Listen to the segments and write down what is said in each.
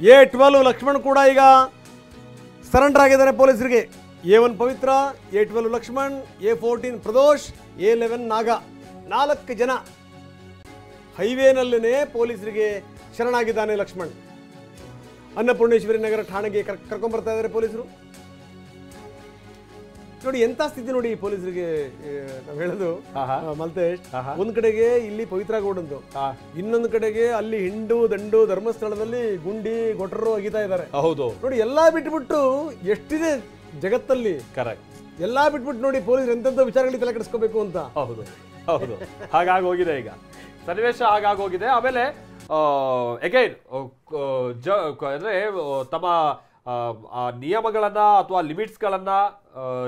A12 Lakshman ಕೂಡ ಈಗ surrender ಆಗಿದ್ದಾರೆ ಪೊಲೀಸರಿಗೆ. A1 ಪವಿತ್ರ, A12 Lakshman, A14 Pradosh, A11 ನಾಗ, 4 ಜನ ಹೈವೇನಲ್ಲೇ ಪೊಲೀಸರಿಗೆ ಶರಣಾಗಿದ್ದಾನೆ ಲಕ್ಷ್ಮಣ್. ಅನ್ನಪೂರ್ಣೇಶ್ವರಿ ನಗರ ಠಾಣೆಗೆ ಕರ್ಕೊಂಡ್ಬರ್ತಾ ಇದ್ದಾರೆ ಪೊಲೀಸರು. ನೋಡಿ ಎಂತ ಸ್ಥಿತಿ ನೋಡಿ ಪೊಲೀಸರಿಗೆ. ನಾವು ಹೇಳೋದು ಮಲ್ತೇಶ್, ಒಂದ್ ಕಡೆಗೆ ಇಲ್ಲಿ ಪವಿತ್ರ ಗೌಡಂದು, ಇನ್ನೊಂದು ಕಡೆಗೆ ಅಲ್ಲಿ ಹಿಂಡು ದಂಡು ಧರ್ಮಸ್ಥಳದಲ್ಲಿ ಗುಂಡಿ ಗೊಟರು ಅಗಿತಾ ಇದ್ದಾರೆ. ಹೌದು ನೋಡಿ, ಎಲ್ಲಾ ಬಿಟ್ಬಿಟ್ಟು ಎಷ್ಟಿದೆ ಜಗತ್ತಲ್ಲಿ. ಕರೆಕ್ಟ್. ಎಲ್ಲಾ ಬಿಟ್ಬಿಟ್ಟು ನೋಡಿ ಪೊಲೀಸರು ಎಂತೆಂತ ವಿಚಾರಗಳಿಗೆ ತಲೆ ಕೆಡಿಸ್ಕೋಬೇಕು ಅಂತ. ಹೌದು ಹೌದು, ಹಾಗಾಗಿ ಹೋಗಿದೆ ಈಗ ಸನ್ನಿವೇಶ, ಹಾಗಾಗಿ ಹೋಗಿದೆ. ಆಮೇಲೆ ಅಗೈನ್ ಅಂದ್ರೆ ತಮ್ಮ ನಿಯಮಗಳನ್ನ ಅಥವಾ ಲಿಮಿಟ್ಸ್ಗಳನ್ನ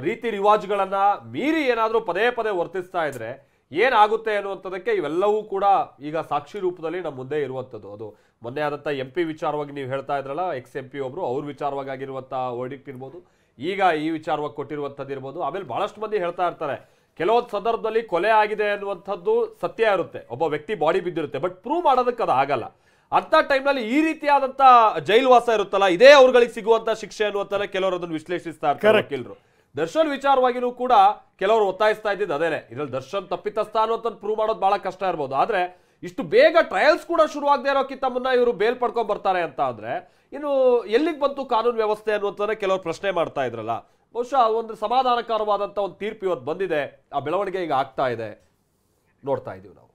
ರೀತಿ ರಿವಾಜುಗಳನ್ನ ಮೀರಿ ಏನಾದರೂ ಪದೇ ಪದೇ ವರ್ತಿಸ್ತಾ ಇದ್ರೆ ಏನಾಗುತ್ತೆ ಅನ್ನುವಂಥದ್ದಕ್ಕೆ ಇವೆಲ್ಲವೂ ಕೂಡ ಈಗ ಸಾಕ್ಷಿ ರೂಪದಲ್ಲಿ ನಮ್ಮ ಮುಂದೆ ಇರುವಂಥದ್ದು. ಅದು ಮೊನ್ನೆ ಆದಂಥ MP ವಿಚಾರವಾಗಿ ನೀವು ಹೇಳ್ತಾ ಇದ್ರಲ್ಲ, MP ಒಬ್ರು ಅವ್ರ ವಿಚಾರವಾಗಿ ಆಗಿರುವಂಥ ವರ್ಡಿಕ್ಟ್ ಇರ್ಬೋದು, ಈಗ ಈ ವಿಚಾರವಾಗಿ ಕೊಟ್ಟಿರುವಂಥದ್ದು ಇರ್ಬೋದು. ಆಮೇಲೆ ಬಹಳಷ್ಟು ಮಂದಿ ಹೇಳ್ತಾ ಇರ್ತಾರೆ ಕೆಲವೊಂದು ಸಂದರ್ಭದಲ್ಲಿ ಕೊಲೆ ಆಗಿದೆ ಅನ್ನುವಂಥದ್ದು ಸತ್ಯ ಇರುತ್ತೆ, ಒಬ್ಬ ವ್ಯಕ್ತಿ ಬಾಡಿ ಬಿದ್ದಿರುತ್ತೆ, ಬಟ್ ಪ್ರೂವ್ ಮಾಡೋದಕ್ಕೆ ಅದು ಆಗಲ್ಲ. ಅಂತ ಟೈಮ್ನಲ್ಲಿ ಈ ರೀತಿಯಾದಂತ ಜೈಲುವಾಸ ಇರುತ್ತಲ್ಲ, ಇದೇ ಅವ್ರಗಳಿಗೆ ಸಿಗುವಂತ ಶಿಕ್ಷೆ ಅನ್ನುವಂತ ಕೆಲವರು ಅದನ್ನು ವಿಶ್ಲೇಷಿಸ್ತಾ ಇರ್ತಾರೆ ವಕೀಲರು. ದರ್ಶನ್ ವಿಚಾರವಾಗಿನೂ ಕೂಡ ಕೆಲವರು ಒತ್ತಾಯಿಸ್ತಾ ಇದ್ದಿದ್ದು ಅದೇನೆ, ಇದ್ರಲ್ಲಿ ದರ್ಶನ್ ತಪ್ಪಿತಸ್ಥ ಅನ್ನುವಂತ ಪ್ರೂವ್ ಮಾಡೋದು ಬಹಳ ಕಷ್ಟ ಇರ್ಬೋದು. ಆದ್ರೆ ಇಷ್ಟು ಬೇಗ ಟ್ರಯಲ್ಸ್ ಕೂಡ ಶುರುವಾಗದೇ ಇರೋಕ್ಕಿಂತ ಮುನ್ನ ಇವರು ಬೇಲ್ ಪಡ್ಕೊಂಡ್ ಬರ್ತಾರೆ ಅಂತ ಅಂದ್ರೆ ಇನ್ನು ಎಲ್ಲಿಗೆ ಬಂತು ಕಾನೂನು ವ್ಯವಸ್ಥೆ ಅನ್ನುವಂತ ಕೆಲವರು ಪ್ರಶ್ನೆ ಮಾಡ್ತಾ ಇದ್ರಲ್ಲ. ಬಹುಶಃ ಒಂದು ಸಮಾಧಾನಕರವಾದಂತ ಒಂದು ತೀರ್ಪು ಇವತ್ತು ಬಂದಿದೆ, ಆ ಬೆಳವಣಿಗೆ ಈಗ ಆಗ್ತಾ ಇದೆ, ನೋಡ್ತಾ ಇದೀವಿ ನಾವು.